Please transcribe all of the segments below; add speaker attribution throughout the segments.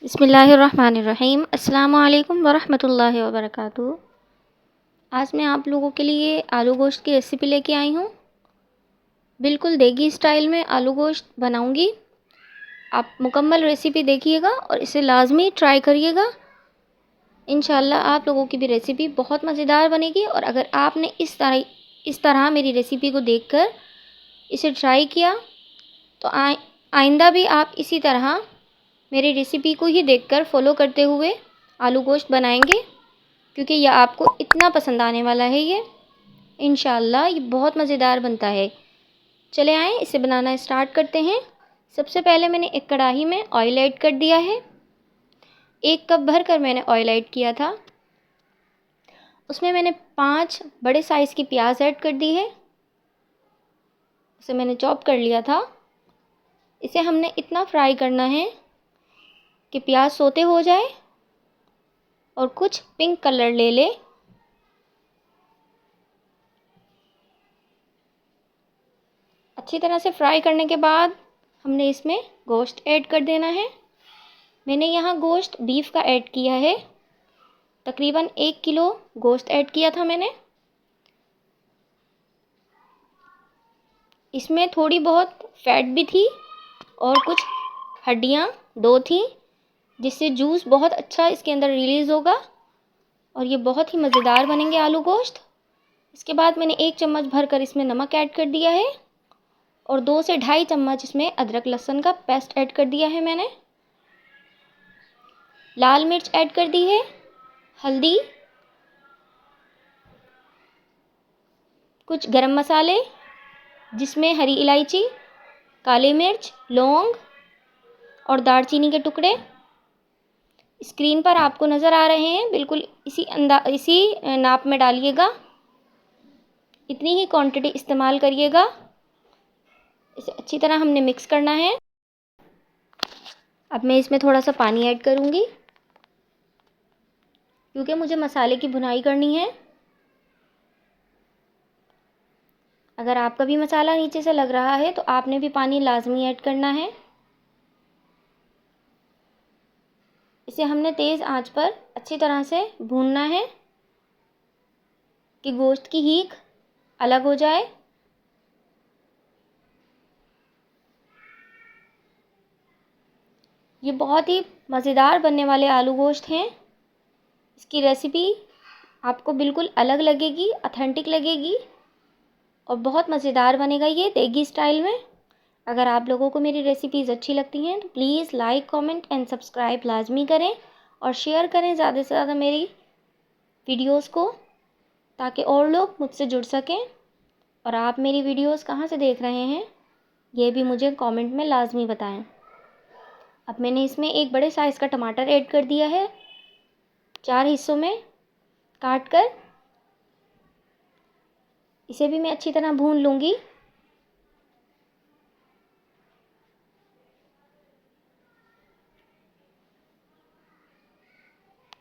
Speaker 1: बिस्मिल्लाहिर्रहमानिर्रहीम। अस्सलामु अलैकुम वरहमतुल्लाहि वबरकातुहू। आज मैं आप लोगों के लिए आलू गोश्त की रेसिपी लेके आई हूँ। बिल्कुल देगी स्टाइल में आलू गोश्त बनाऊँगी। आप मुकम्मल रेसिपी देखिएगा और इसे लाजमी ट्राई करिएगा। इंशाल्लाह आप लोगों की भी रेसिपी बहुत मज़ेदार बनेगी। और अगर आपने इस तरह मेरी रेसिपी को देखकर इसे ट्राई किया तो आइंदा भी आप इसी तरह मेरी रेसिपी को ही देखकर फॉलो करते हुए आलू गोश्त बनाएंगे, क्योंकि यह आपको इतना पसंद आने वाला है। ये इंशाल्लाह ये बहुत मज़ेदार बनता है। चले आएँ इसे बनाना स्टार्ट करते हैं। सबसे पहले मैंने एक कढ़ाई में ऑयल ऐड कर दिया है। 1 कप भर कर मैंने ऑयल ऐड किया था। उसमें मैंने 5 बड़े साइज़ की प्याज ऐड कर दी है। उसे मैंने चॉप कर लिया था। इसे हमने इतना फ्राई करना है कि प्याज सोते हो जाए और कुछ पिंक कलर ले ले। अच्छी तरह से फ्राई करने के बाद हमने इसमें गोश्त ऐड कर देना है। मैंने यहाँ गोश्त बीफ का ऐड किया है। तकरीबन 1 किलो गोश्त ऐड किया था मैंने। इसमें थोड़ी बहुत फैट भी थी और कुछ हड्डियाँ 2 थी, जिससे जूस बहुत अच्छा इसके अंदर रिलीज़ होगा और ये बहुत ही मज़ेदार बनेंगे आलू गोश्त। इसके बाद मैंने 1 चम्मच भर कर इसमें नमक ऐड कर दिया है और 2 से ढाई चम्मच इसमें अदरक लहसुन का पेस्ट ऐड कर दिया है मैंने। लाल मिर्च ऐड कर दी है, हल्दी, कुछ गरम मसाले जिसमें हरी इलायची, काली मिर्च, लौंग और दालचीनी के टुकड़े स्क्रीन पर आपको नज़र आ रहे हैं। बिल्कुल इसी नाप में डालिएगा, इतनी ही क्वांटिटी इस्तेमाल करिएगा। इसे अच्छी तरह हमने मिक्स करना है। अब मैं इसमें थोड़ा सा पानी ऐड करूँगी, क्योंकि मुझे मसाले की भुनाई करनी है। अगर आपका भी मसाला नीचे से लग रहा है तो आपने भी पानी लाजमी ऐड करना है। इसे हमने तेज़ आंच पर अच्छी तरह से भूनना है कि गोश्त की हीक अलग हो जाए। ये बहुत ही मज़ेदार बनने वाले आलू गोश्त हैं। इसकी रेसिपी आपको बिल्कुल अलग लगेगी, ऑथेंटिक लगेगी और बहुत मज़ेदार बनेगा ये देगी स्टाइल में। अगर आप लोगों को मेरी रेसिपीज़ अच्छी लगती हैं तो please like, comment and subscribe लाजमी करें और शेयर करें ज़्यादा से ज़्यादा मेरी वीडियोस को, ताकि और लोग मुझसे जुड़ सकें। और आप मेरी वीडियोस कहाँ से देख रहे हैं ये भी मुझे कमेंट में लाजमी बताएं। अब मैंने इसमें एक बड़े साइज़ का टमाटर ऐड कर दिया है, 4 हिस्सों में काट कर। इसे भी मैं अच्छी तरह भून लूँगी।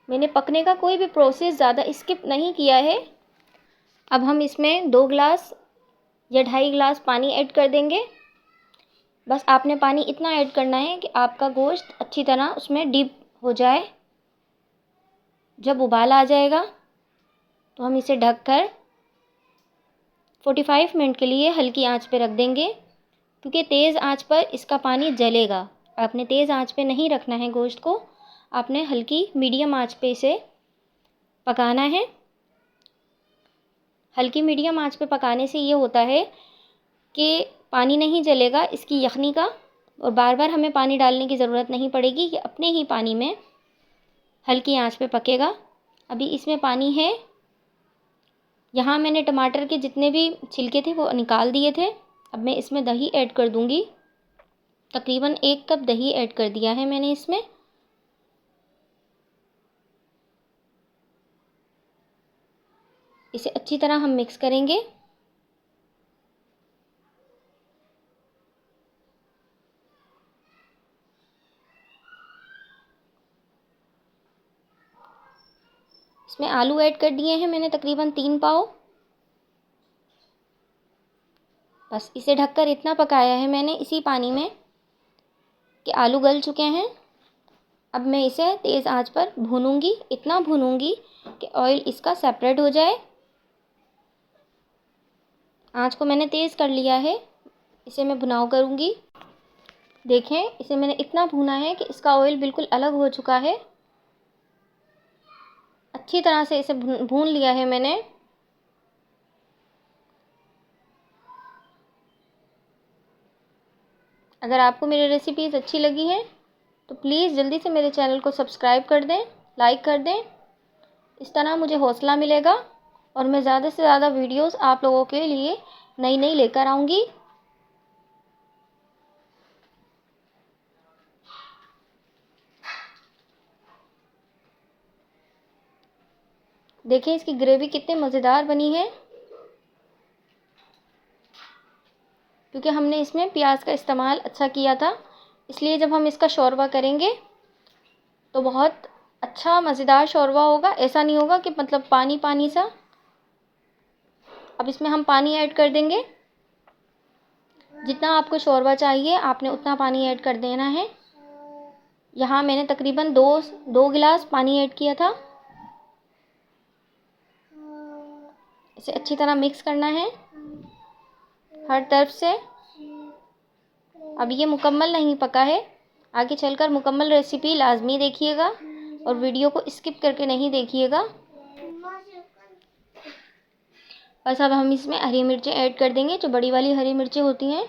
Speaker 1: मैंने पकने का कोई भी प्रोसेस ज़्यादा स्किप नहीं किया है। अब हम इसमें 2 गिलास या 2.5 गिलास पानी ऐड कर देंगे। बस आपने पानी इतना ऐड करना है कि आपका गोश्त अच्छी तरह उसमें डीप हो जाए। जब उबाल आ जाएगा तो हम इसे ढककर 45 मिनट के लिए हल्की आंच पे रख देंगे, क्योंकि तेज़ आंच पर इसका पानी जलेगा। आपने तेज़ आंच पे नहीं रखना है गोश्त को, आपने हल्की मीडियम आंच पे इसे पकाना है। हल्की मीडियम आंच पे पकाने से ये होता है कि पानी नहीं जलेगा इसकी यखनी का, और बार बार हमें पानी डालने की ज़रूरत नहीं पड़ेगी। ये अपने ही पानी में हल्की आंच पे पकेगा। अभी इसमें पानी है। यहाँ मैंने टमाटर के जितने भी छिलके थे वो निकाल दिए थे। अब मैं इसमें दही ऐड कर दूँगी। तकरीबन 1 कप दही ऐड कर दिया है मैंने इसमें। इसे अच्छी तरह हम मिक्स करेंगे। इसमें आलू ऐड कर दिए हैं मैंने तकरीबन 3 पाव। बस इसे ढककर इतना पकाया है मैंने इसी पानी में कि आलू गल चुके हैं। अब मैं इसे तेज़ आंच पर भूनूंगी, इतना भूनूंगी कि ऑयल इसका सेपरेट हो जाए। आंच को मैंने तेज़ कर लिया है, इसे मैं भुनाव करूंगी। देखें, इसे मैंने इतना भूना है कि इसका ऑयल बिल्कुल अलग हो चुका है। अच्छी तरह से इसे भून लिया है मैंने। अगर आपको मेरी रेसिपीज़ अच्छी लगी हैं तो प्लीज़ जल्दी से मेरे चैनल को सब्सक्राइब कर दें, लाइक कर दें। इस तरह मुझे हौसला मिलेगा और मैं ज़्यादा से ज़्यादा वीडियोस आप लोगों के लिए नई नई लेकर आऊँगी। देखें इसकी ग्रेवी कितनी मज़ेदार बनी है, क्योंकि हमने इसमें प्याज का इस्तेमाल अच्छा किया था। इसलिए जब हम इसका शोरबा करेंगे तो बहुत अच्छा मज़ेदार शोरबा होगा। ऐसा नहीं होगा कि मतलब पानी पानी सा। अब इसमें हम पानी ऐड कर देंगे। जितना आपको शोरबा चाहिए आपने उतना पानी ऐड कर देना है। यहाँ मैंने तकरीबन दो गिलास पानी ऐड किया था। इसे अच्छी तरह मिक्स करना है हर तरफ से। अब ये मुकम्मल नहीं पका है, आगे चलकर मुकम्मल रेसिपी लाजमी देखिएगा और वीडियो को स्किप करके नहीं देखिएगा। बस अब हम इसमें हरी मिर्चें ऐड कर देंगे, जो बड़ी वाली हरी मिर्चें होती हैं,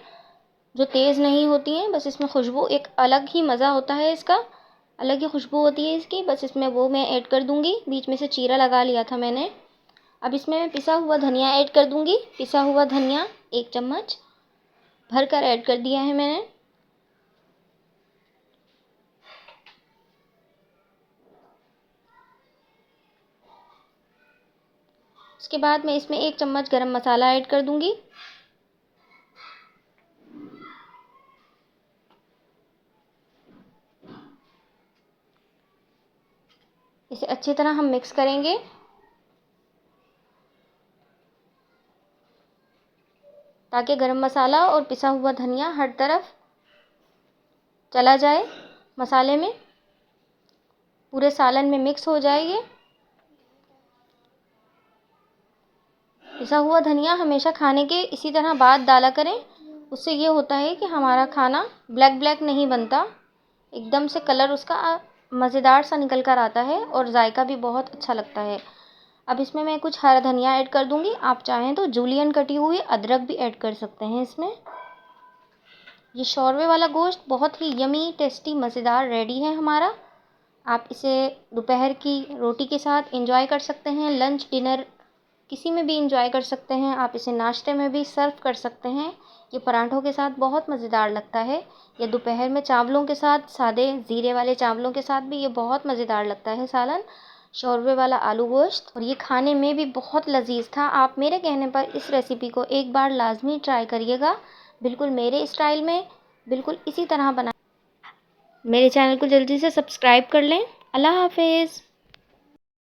Speaker 1: जो तेज़ नहीं होती हैं। बस इसमें खुशबू, एक अलग ही मज़ा होता है इसका, अलग ही खुशबू होती है इसकी। बस इसमें वो मैं ऐड कर दूँगी। बीच में से चीरा लगा लिया था मैंने। अब इसमें मैं पिसा हुआ धनिया ऐड कर दूँगी। पिसा हुआ धनिया 1 चम्मच भर कर ऐड कर दिया है मैंने। उसके बाद मैं इसमें 1 चम्मच गरम मसाला ऐड कर दूँगी। इसे अच्छी तरह हम मिक्स करेंगे ताकि गरम मसाला और पिसा हुआ धनिया हर तरफ चला जाए, मसाले में पूरे सालन में मिक्स हो जाए। ये पिसा हुआ धनिया हमेशा खाने के इसी तरह बाद डाला करें। उससे ये होता है कि हमारा खाना ब्लैक ब्लैक नहीं बनता, एकदम से कलर उसका मज़ेदार सा निकल कर आता है और जायका भी बहुत अच्छा लगता है। अब इसमें मैं कुछ हरा धनिया ऐड कर दूंगी। आप चाहें तो जूलियन कटी हुई अदरक भी ऐड कर सकते हैं इसमें। ये शोरबे वाला गोश्त बहुत ही यमी, टेस्टी, मज़ेदार रेडी है हमारा। आप इसे दोपहर की रोटी के साथ एंजॉय कर सकते हैं, लंच डिनर किसी में भी एंजॉय कर सकते हैं। आप इसे नाश्ते में भी सर्व कर सकते हैं। ये पराठों के साथ बहुत मज़ेदार लगता है, या दोपहर में चावलों के साथ, सादे ज़ीरे वाले चावलों के साथ भी ये बहुत मज़ेदार लगता है सालन, शोरबे वाला आलू गोश्त। और ये खाने में भी बहुत लजीज था। आप मेरे कहने पर इस रेसिपी को एक बार लाजमी ट्राई करिएगा, बिल्कुल मेरे स्टाइल में, बिल्कुल इसी तरह बना। मेरे चैनल को जल्दी से सब्सक्राइब कर लें। अल्लाह हाफिज़।